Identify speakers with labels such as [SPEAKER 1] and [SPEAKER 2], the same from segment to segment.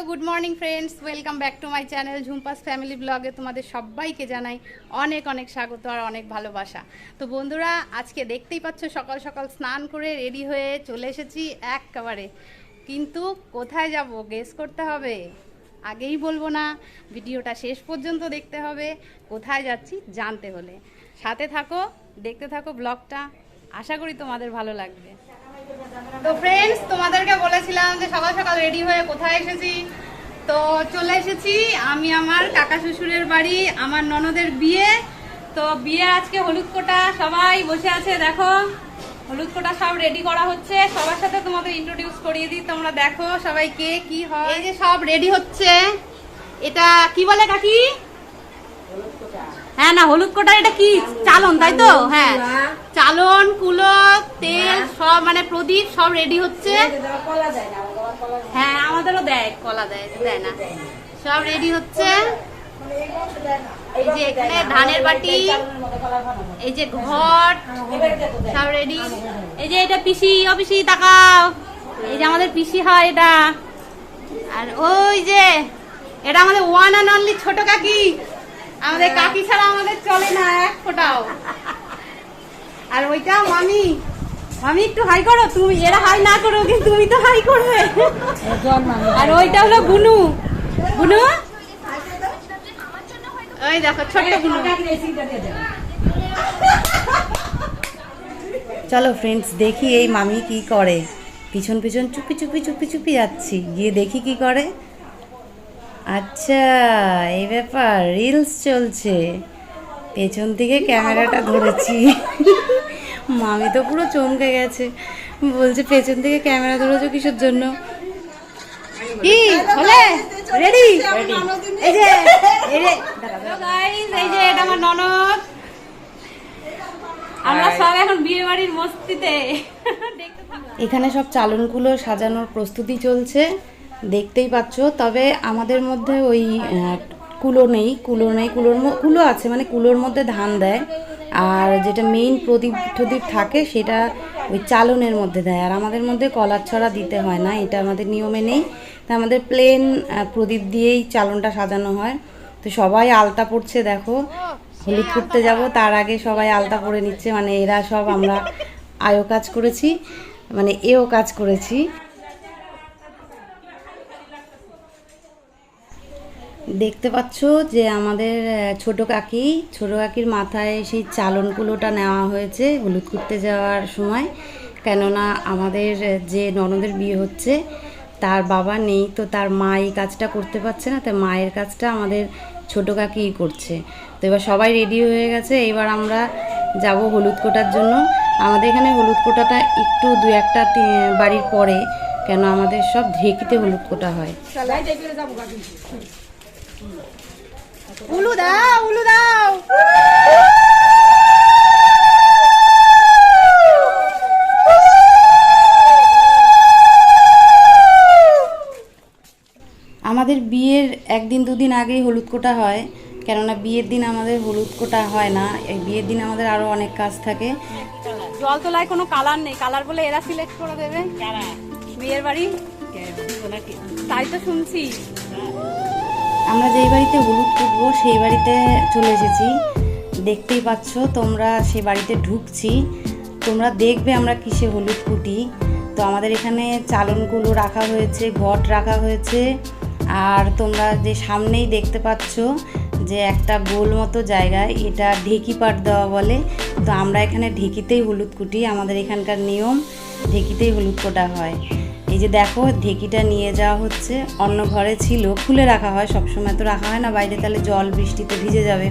[SPEAKER 1] Good morning friends, welcome back to my channel Jhumpa's family ব্লগে তোমাদের সবাইকে জানাই অনেক অনেক স্বাগত আর অনেক ভালোবাসা। তো বন্ধুরা, আজকে দেখতেই পাচ্ছ সকাল সকাল স্নান করে রেডি হয়ে চলে এসেছি একেবারে। কিন্তু কোথায় যাব গেস করতে হবে, আগেই বলবো না, ভিডিওটা শেষ পর্যন্ত দেখতে হবে। কোথায় যাচ্ছি জানতে হলে সাথে থাকো, দেখতে থাকো ব্লগটা, আশা করি তোমাদের ভালো লাগবে। তো ফ্রেন্ডস, তোমাদেরকে বলেছিলাম যে সকাল সকাল রেডি হয়ে কোথায় এসেছি। তো চলে এসেছি আমি আমার কাকা শ্বশুরের বাড়ি, আমার ননদের বিয়ে। তো বিয়ে আজকে হলুদ কোটা, সবাই বসে আছে, দেখো হলুদ কোটা সব রেডি করা হচ্ছে। সবার সাথে তোমাদের ইন্ট্রোডিউস করিয়ে দিই, তোমরা দেখো সবাই কে কি হয়। এই যে সব রেডি হচ্ছে, এটা কি বলে কাকি? হ্যাঁ না, হলুদ কোটা এটা কি চালন, তাই তো? হ্যাঁ, চালন, কুলো, তেল সব মানে প্রদীপ সব রেডি হচ্ছে। হ্যাঁ আমাদেরও দেয়, কলা দেয়, দেয় না, সব রেডি হচ্ছে। এই যে এখানে ধানের বাটি, এই যে ঘট সব রেডি। এই যে এটা পিসি, ও পিসি তাকাও, এই যে আমাদের পিসি হয় এটা। আর ওই যে এটা আমাদের ওয়ান অ্যান্ড অনলি ছোট কাকি, আমাদের কাকি ছাড়া আমাদের চলে না এক ফোটাও। আর ওইটা মামি, মামি একটু হাই করো তুমি, এরা হাই না করো কিন্তু তুমি তো হাই করবে। আর ওইটা হলো বুনু, বুনু ওই দেখো ছোট্ট বুনু।
[SPEAKER 2] চলো ফ্রেন্ডস, দেখি এই মামি কি করে। পিছন পিছন চুপি চুপি চুপি চুপি যাচ্ছি, গিয়ে দেখি কি করে। আচ্ছা এই ব্যাপার, রিলস চলছে, পেছন থেকে ক্যামেরাটা ধরেছি। মামি তো পুরো চমকে গেছে, বলছে পেছন থেকে ক্যামেরা ধরেছো কিসের জন্য?
[SPEAKER 1] কি হলে রেডি? এই যে এই যে এটা আমার ননদ, আমরা সব এখন বিয়ে বাড়ির মস্তিতে।
[SPEAKER 2] এখানে সব চালনগুলো সাজানোর প্রস্তুতি চলছে, দেখতেই পাচ্ছ। তবে আমাদের মধ্যে ওই কুলো নেই, কুলো আছে, মানে কুলোর মধ্যে ধান দেয়। আর যেটা মেইন প্রদীপ টদীপ থাকে সেটা ওই চালনের মধ্যে দেয়। আর আমাদের মধ্যে কলার ছড়া দিতে হয় না, এটা আমাদের নিয়মে নেই। তা আমাদের প্লেন প্রদীপ দিয়েই চালনটা সাজানো হয়। তো সবাই আলতা পড়ছে, দেখো হলুদ করতে যাব তার আগে সবাই আলতা পরে নিচ্ছে। মানে এরা সব, আমরা আয়ও কাজ করেছি, মানে এও কাজ করেছি। দেখতে পাচ্ছ যে আমাদের ছোট কাকির মাথায় সেই চালন কুলোটা নেওয়া হয়েছে হলুদ করতে যাওয়ার সময়। কেননা আমাদের যে ননদের বিয়ে হচ্ছে তার বাবা নেই, তো তার মা এই কাজটা করতে পারছে না, তাই মায়ের কাজটা আমাদের ছোট কাকিই করছে। তো এবার সবাই রেডি হয়ে গেছে, এবার আমরা যাব হলুদ কোটার জন্য। আমাদের এখানে হলুদ কোটাটা একটু দু একটা বাড়ির পরে, কেন আমাদের সব ঢেকিতে হলুদ কোটা হয়।
[SPEAKER 1] উলু দাও, উলু দাও।
[SPEAKER 2] আমাদের বিয়ের একদিন দুদিন আগেই হলুদ কোটা হয়, কেননা বিয়ের দিন আমাদের হলুদ কোটা হয় না। এই বিয়ের দিন আমাদের আরও অনেক কাজ থাকে।
[SPEAKER 1] জল তোলায় কোনো কালার নেই, কালার বলে এরা সিলেক্ট করে দেবে বিয়ের বাড়ি, তাই তো শুনছি।
[SPEAKER 2] আমরা যেই বাড়িতে হলুদ কুটবো সেই বাড়িতে চলে এসেছি, দেখতেই পাচ্ছ তোমরা। সে বাড়িতে ঢুকছি, তোমরা দেখবে আমরা কিসে হলুদ কুটি। তো আমাদের এখানে চালনগুলো রাখা হয়েছে, ঘট রাখা হয়েছে। আর তোমরা যে সামনেই দেখতে পাচ্ছ যে একটা গোল মতো জায়গায়, এটা ঢেকি পাট দেওয়া বলে। তো আমরা এখানে ঢেকিতেই হলুদ কুটি, আমাদের এখানকার নিয়ম, ঢেকিতেই হলুদ কোটা হয়। এই যে দেখো ঢেকিটা নিয়ে যাওয়া হচ্ছে, অন্য ঘরে ছিল, খুলে রাখা হয়, সবসময় তো রাখা হয় না বাইরে, তাহলে জল বৃষ্টিতে ভিজে যাবে।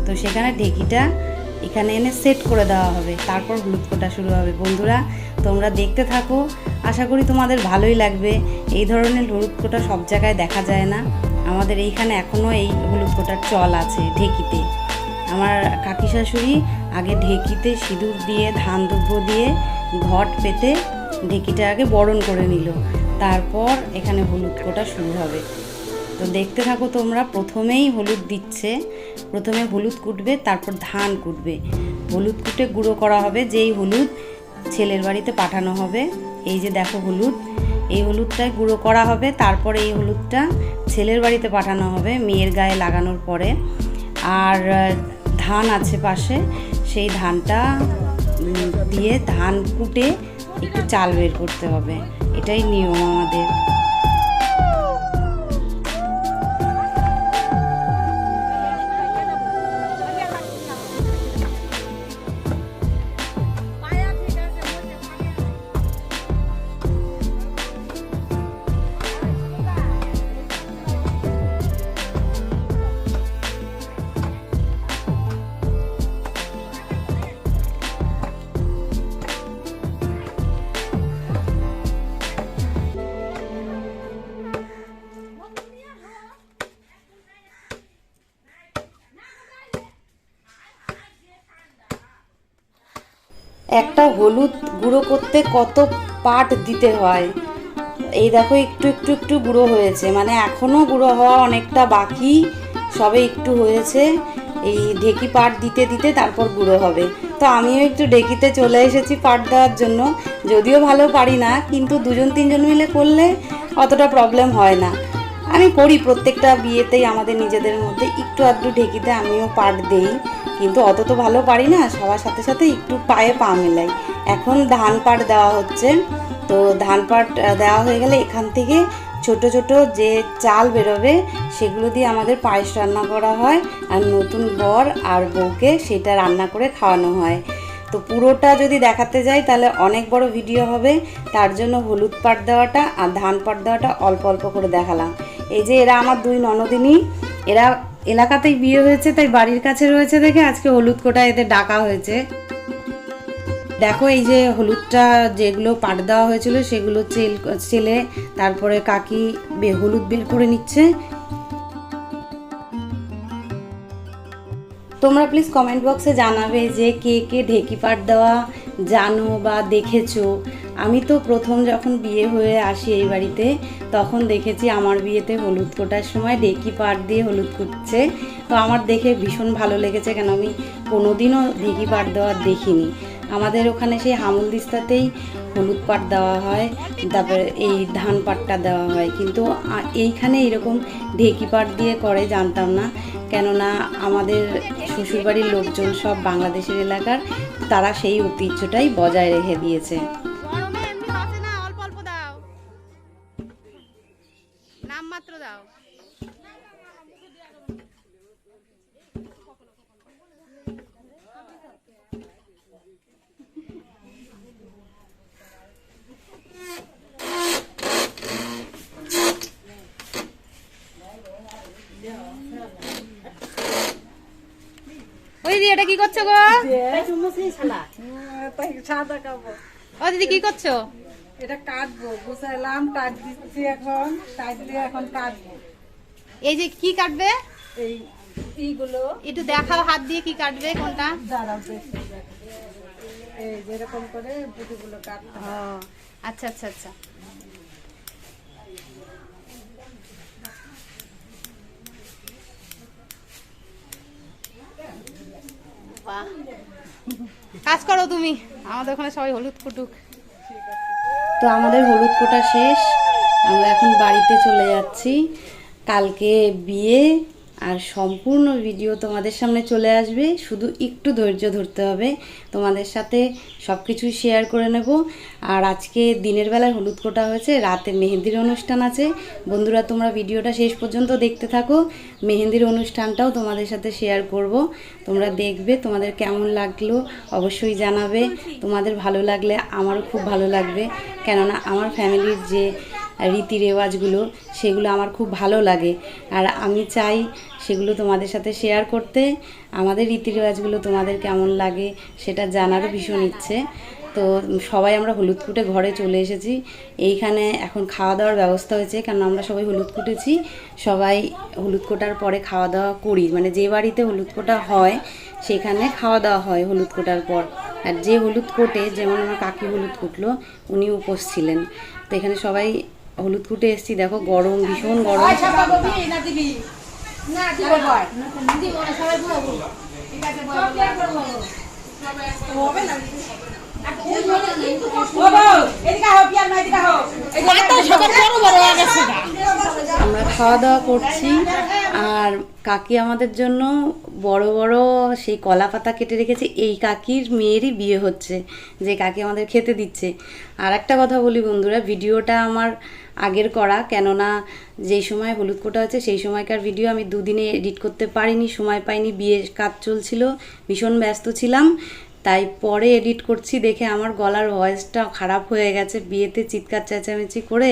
[SPEAKER 2] তো সেখানে ঢেকিটা এখানে এনে সেট করে দেওয়া হবে, তারপর হলুদ কোটা শুরু হবে। বন্ধুরা তোমরা দেখতে থাকো, আশা করি তোমাদের ভালোই লাগবে। এই ধরনের হলুদ কোটা সব জায়গায় দেখা যায় না, আমাদের এইখানে এখনও এই হলুদ কোটার চল আছে ঢেকিতে। আমার কাকি শাশুড়ি আগে ঢেকিতে সিঁদুর দিয়ে ধান দুব্য দিয়ে ঘট পেতে ঢেকিটা আগে বরণ করে নিল, তারপর এখানে হলুদ কোটা শুরু হবে। তো দেখতে থাকো তোমরা। প্রথমেই হলুদ দিচ্ছে, প্রথমে হলুদ কুটবে, তারপর ধান কুটবে। হলুদ কুটে গুঁড়ো করা হবে, যেই হলুদ ছেলের বাড়িতে পাঠানো হবে। এই যে দেখো হলুদ, এই হলুদটাই গুঁড়ো করা হবে, তারপরে এই হলুদটা ছেলের বাড়িতে পাঠানো হবে মেয়ের গায়ে লাগানোর পরে। আর ধান আছে পাশে, সেই ধানটা দিয়ে ধান কুটে একটু চাল বের করতে হবে, এটাই নিয়ম আমাদের। একটা হলুদ গুঁড়ো করতে কত পাট দিতে হয়, এই দেখো একটু একটু একটু গুঁড়ো হয়েছে, মানে এখনও গুঁড়ো হওয়া অনেকটা বাকি, সবে একটু হয়েছে। এই ঢেকি পাট দিতে দিতে তারপর গুঁড়ো হবে। তো আমিও একটু ঢেকিতে চলে এসেছি পাট দেওয়ার জন্য, যদিও ভালো পারি না, কিন্তু 2-3 জন মিলে করলে অতটা প্রবলেম হয় না। আমি করি প্রত্যেকটা বিয়েতেই, আমাদের নিজেদের মধ্যে একটু আধটু ঢেকিতে আমিও পাট দেই, কিন্তু অত তো ভালো পারি না, সবার সাথে সাথে একটু পায়ে পা মেলাই। এখন ধান পাট দেওয়া হচ্ছে, তো ধান পাট দেওয়া হয়ে গেলে এখান থেকে ছোট ছোট যে চাল বেরোবে সেগুলো দিয়ে আমাদের পায়েস রান্না করা হয়, আর নতুন বর আর বউকে সেটা রান্না করে খাওয়ানো হয়। তো পুরোটা যদি দেখাতে যাই তাহলে অনেক বড় ভিডিও হবে, তার জন্য হলুদ পাট দেওয়াটা আর ধান পাট দেওয়াটা অল্প অল্প করে দেখালাম। এই যে এরা আমার 2 ননদিনী, এরা এলাকাতেই বিয়ে হয়েছে, তাই বাড়ির কাছে রয়েছে দেখে আজকে হলুদ কোটা এদের ডাকা হয়েছে। দেখো এই যে হলুদটা যেগুলো পাট দেওয়া হয়েছিল সেগুলো ছেলে তারপরে কাকি হলুদ বের করে নিচ্ছে। তোমরা প্লিজ কমেন্ট বক্সে জানাবে যে কে কে ঢেকি পাট দেওয়া জানো বা দেখেছো। আমি তো প্রথম যখন বিয়ে হয়ে আসি এই বাড়িতে তখন দেখেছি আমার বিয়েতে হলুদ কোটার সময় ঢেকি পাট দিয়ে হলুদ কুটছে, তো আমার দেখে ভীষণ ভালো লেগেছে, কেন আমি কোনোদিনও ঢেকি পাট দেওয়া দেখিনি। আমাদের ওখানে সেই হামুলদিস্তাতেই হলুদ পাট দেওয়া হয়, তারপরে এই ধান পাটটা দেওয়া হয়, কিন্তু এইখানে এরকম ঢেকি পাট দিয়ে করে জানতাম না, কেননা আমাদের শ্বশুরবাড়ির লোকজন সব বাংলাদেশের এলাকার, তারা সেই ঐতিহ্যটাই বজায় রেখে দিয়েছে।
[SPEAKER 1] নামমাত্র দাও। ওই দিদি এটা কি করছো গো? ও দিদি কি করছো?
[SPEAKER 3] এটা কাটবো, গুছাইলাম, টাইট দিচ্ছি, এখন টাইট দিয়ে এখন কাটবো।
[SPEAKER 1] এই যে কি কাটবে?
[SPEAKER 3] এইগুলো
[SPEAKER 1] একটু দেখাও হাত দিয়ে কি কাটবে, কোনটা?
[SPEAKER 3] দাঁড়াবে, এই যেরকম করে পুঁতিগুলো কাটতে
[SPEAKER 1] ও আচ্ছা আচ্ছা আচ্ছা। বাহ, কাজ করো তুমি, আমাদের ওখানে সবাই হলুদ কুটুক।
[SPEAKER 2] তো আমাদের হলুদ কোটা শেষ, আমরা এখন বাড়িতে চলে যাচ্ছি। কালকে বিয়ে, আর সম্পূর্ণ ভিডিও তোমাদের সামনে চলে আসবে, শুধু একটু ধৈর্য ধরতে হবে, তোমাদের সাথে সব কিছু শেয়ার করে নেব। আর আজকে দিনের বেলায় হলুদ কোটা হয়েছে, রাতে মেহেন্দির অনুষ্ঠান আছে। বন্ধুরা তোমরা ভিডিওটা শেষ পর্যন্ত দেখতে থাকো, মেহেন্দির অনুষ্ঠানটাও তোমাদের সাথে শেয়ার করব, তোমরা দেখবে, তোমাদের কেমন লাগলো অবশ্যই জানাবে। তোমাদের ভালো লাগলে আমারও খুব ভালো লাগবে, কেননা আমার ফ্যামিলির যে রীতি রেওয়াজগুলো সেগুলো আমার খুব ভালো লাগে, আর আমি চাই সেগুলো তোমাদের সাথে শেয়ার করতে। আমাদের রীতি রেওয়াজগুলো তোমাদের কেমন লাগে সেটা জানারও ভীষণ ইচ্ছে। তো সবাই আমরা হলুদ কুটে ঘরে চলে এসেছি, এইখানে এখন খাওয়া দাওয়ার ব্যবস্থা হয়েছে, কেন আমরা সবাই হলুদ কুটেছি, সবাই হলুদ কোটার পরে খাওয়া দাওয়া করি, মানে যে বাড়িতে হলুদ কোটা হয় সেখানে খাওয়া দাওয়া হয় হলুদ কোটার পর। আর যে হলুদ কোটে, যেমন আমার কাকি হলুদ কুটলো, উনি উপোস ছিলেন, তো এখানে সবাই হলুদ কুটে এসেছি। দেখো গরম, ভীষণ গরম। আমরা খাওয়া দাওয়া করছি আর কাকি আমাদের জন্য বড় বড় সেই কলা পাতা কেটে রেখেছে। এই কাকির মেয়েরই বিয়ে হচ্ছে, যে কাকি আমাদের খেতে দিচ্ছে। আর একটা কথা বলি বন্ধুরা, ভিডিওটা আমার আগের করা, কেননা যেই সময় হলুদ কোটা হচ্ছে সেই সময়কার ভিডিও আমি দুদিনে এডিট করতে পারিনি, সময় পাইনি, বিয়ের কাজ চলছিল, ভীষণ ব্যস্ত ছিলাম। তাই পরে এডিট করছি দেখে আমার গলার ভয়েসটা খারাপ হয়ে গেছে। বিয়েতে চিৎকার চেঁচামেচি করে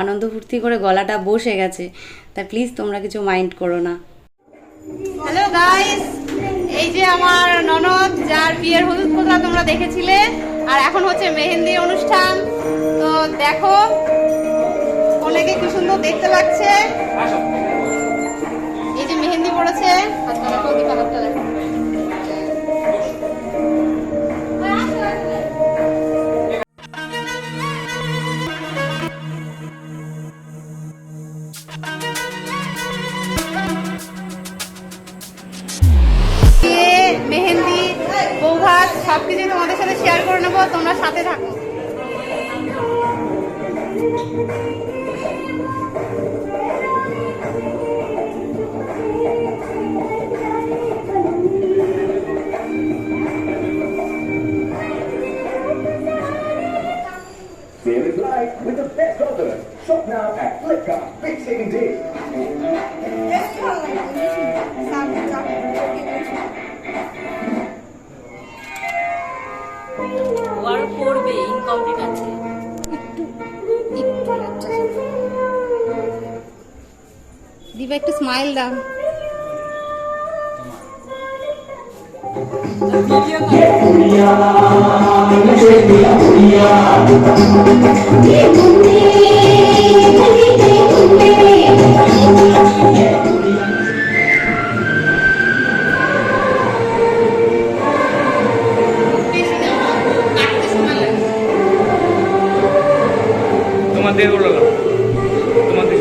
[SPEAKER 2] আনন্দ ফুর্তি করে গলাটা বসে গেছে, তাই প্লিজ তোমরা কিছু মাইন্ড করো না।
[SPEAKER 1] হ্যালো গাইস, এই যে আমার ননদ যার বিয়ের হলুদ কোথা তোমরা দেখেছিলে, আর এখন হচ্ছে মেহেন্দি অনুষ্ঠান। তো দেখো অনেকে কি সুন্দর দেখতে লাগছে। এই যে মেহেন্দি পড়েছে, মেহেন্দি, বৌভাত সবকিছু তোমাদের সাথে শেয়ার করে নেবো, তোমরা সাথে থাকো।
[SPEAKER 4] Feel it live with the best offers. Shop now at Flipkart. Big saving day.
[SPEAKER 2] আরো পড়বে, ইনকমপ্লিট আছে।
[SPEAKER 1] দিবা একটু স্মাইল দাও।
[SPEAKER 5] তোমাদের ওরা তোমাদের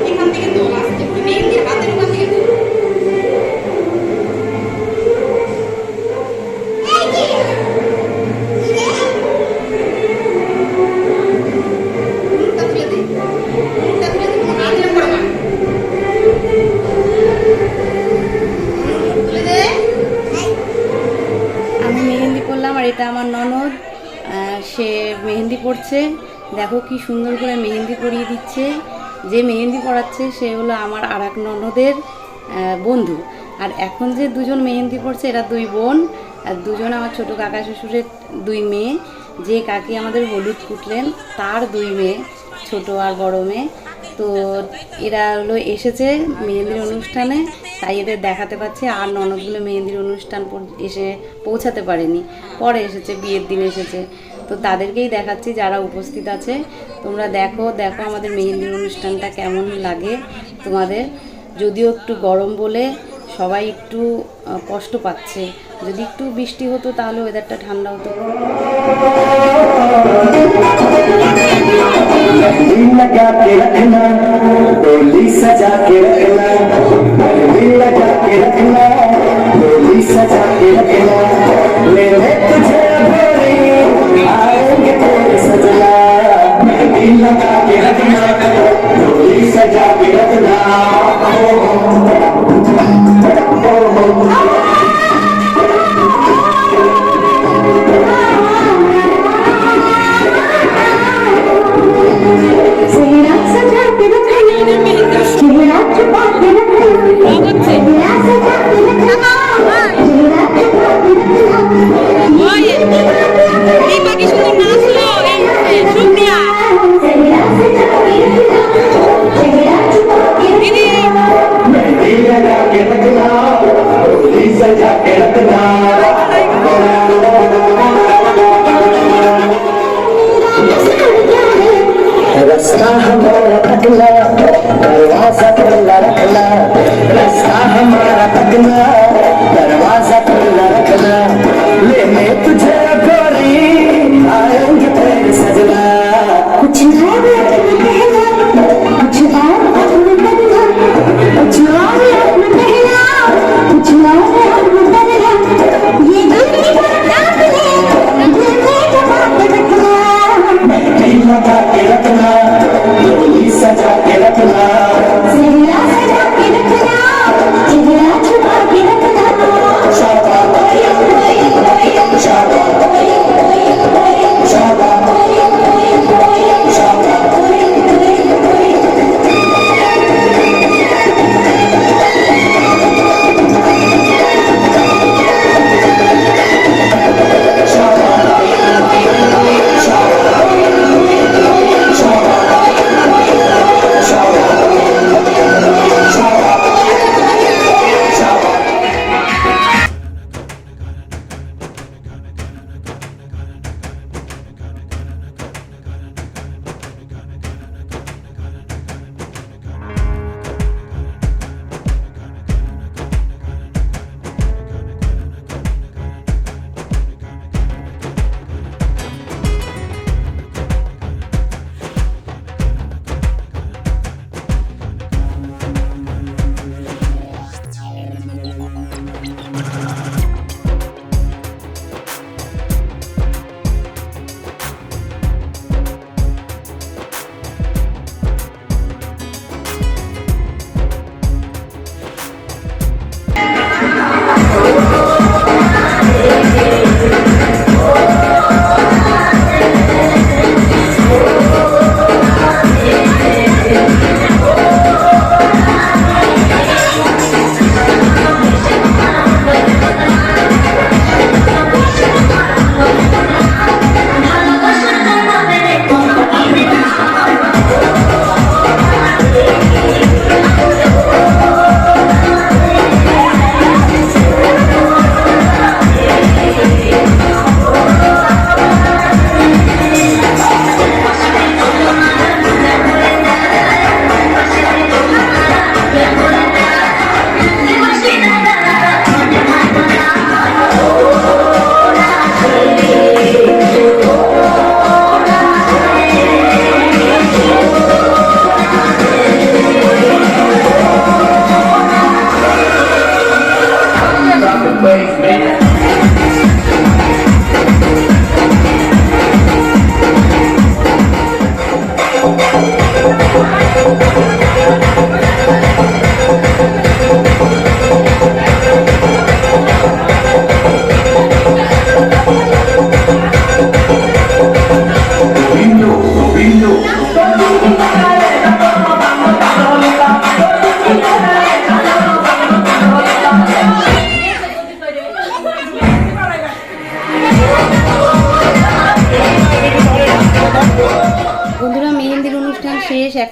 [SPEAKER 1] এখান থেকে তো আসতে মেহেন্দির হাতের ওখান থেকে তো
[SPEAKER 2] আমি মেহেন্দি পরলাম আর এটা আমার ননদ, সে মেহেন্দি পরছে। দেখো কি সুন্দর করে মেহেন্দি পরিয়ে দিচ্ছে। যে মেহেন্দি পরাচ্ছে সে হলো আমার আর এক ননদের বন্ধু। আর এখন যে দুজন মেহেন্দি পরছে এরা দুই বোন, আর দুজন আমার ছোট কাকা শ্বশুরের দুই মেয়ে। যে কাকি আমাদের হলুদ কুটলেন তার দুই মেয়ে, ছোট আর বড় মেয়ে। তো এরা হলো এসেছে মেহেন্দির অনুষ্ঠানে, তাই এদের দেখাতে পাচ্ছি। আর ননদগুলো মেহেন্দির অনুষ্ঠান এসে পৌঁছাতে পারেনি, পরে এসেছে, বিয়ের দিন এসেছে। তো তাদেরকেই দেখাচ্ছি যারা উপস্থিত আছে। তোমরা দেখো দেখো আমাদের মেহেন্দির অনুষ্ঠানটা কেমন লাগে তোমাদের। যদিও একটু গরম বলে সবাই একটু কষ্ট পাচ্ছে, যদি একটু বৃষ্টি হতো তাহলে ওয়েদারটা ঠান্ডা হতো।
[SPEAKER 4] लगा के रखना, डोली सजा के रखना, लगा के रखना, डोली सजा के रखना, लेने तुझे गोरी आएंगे तेरे सजना, लगा के रखना, डोली सजा के रखना। रास्ता हमारा तकला, दरवाजा खुला रखना, रास्ता हमारा तकला, दरवाजा खुला रखना, लेने तुझे गोरी आएंगे तेरे सजना। कुछ और कहना, कुछ और कहना, कुछ और कहना, कुछ और कहना, ये दिल की बात आपने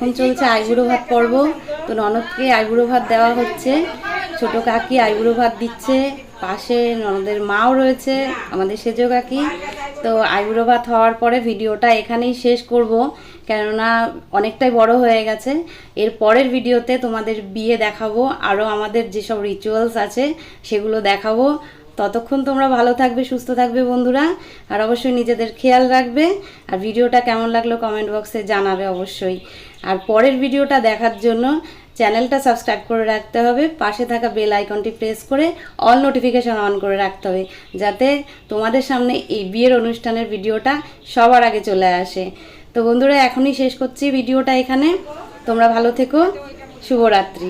[SPEAKER 2] এখন চলছে আইবুড়ো ভাত পর্ব। তো ননদকে আইবুড়ো ভাত দেওয়া হচ্ছে, ছোট কাকি আইবুড়ো ভাত দিচ্ছে, পাশে ননদের মাও রয়েছে, আমাদের সেজো কাকি। তো আইবুড়ো ভাত হওয়ার পরে ভিডিওটা এখানেই শেষ করব, কেননা অনেকটাই বড় হয়ে গেছে। এর পরের ভিডিওতে তোমাদের বিয়ে দেখাবো, আরও আমাদের যেসব রিচুয়ালস আছে সেগুলো দেখাবো। ততক্ষণ তোমরা ভালো থাকবে, সুস্থ থাকবে বন্ধুরা, আর অবশ্যই নিজেদের খেয়াল রাখবে। আর ভিডিওটা কেমন লাগলো কমেন্ট বক্সে জানাবে অবশ্যই। আর পরের ভিডিওটা দেখার জন্য চ্যানেলটা সাবস্ক্রাইব করে রাখতে হবে, পাশে থাকা বেল আইকনটি প্রেস করে অল নোটিফিকেশান অন করে রাখতে হবে, যাতে তোমাদের সামনে এই বিয়ের অনুষ্ঠানের ভিডিওটা সবার আগে চলে আসে। তো বন্ধুরা এখনই শেষ করছি ভিডিওটা এখানে। তোমরা ভালো থেকো, শুভরাত্রি।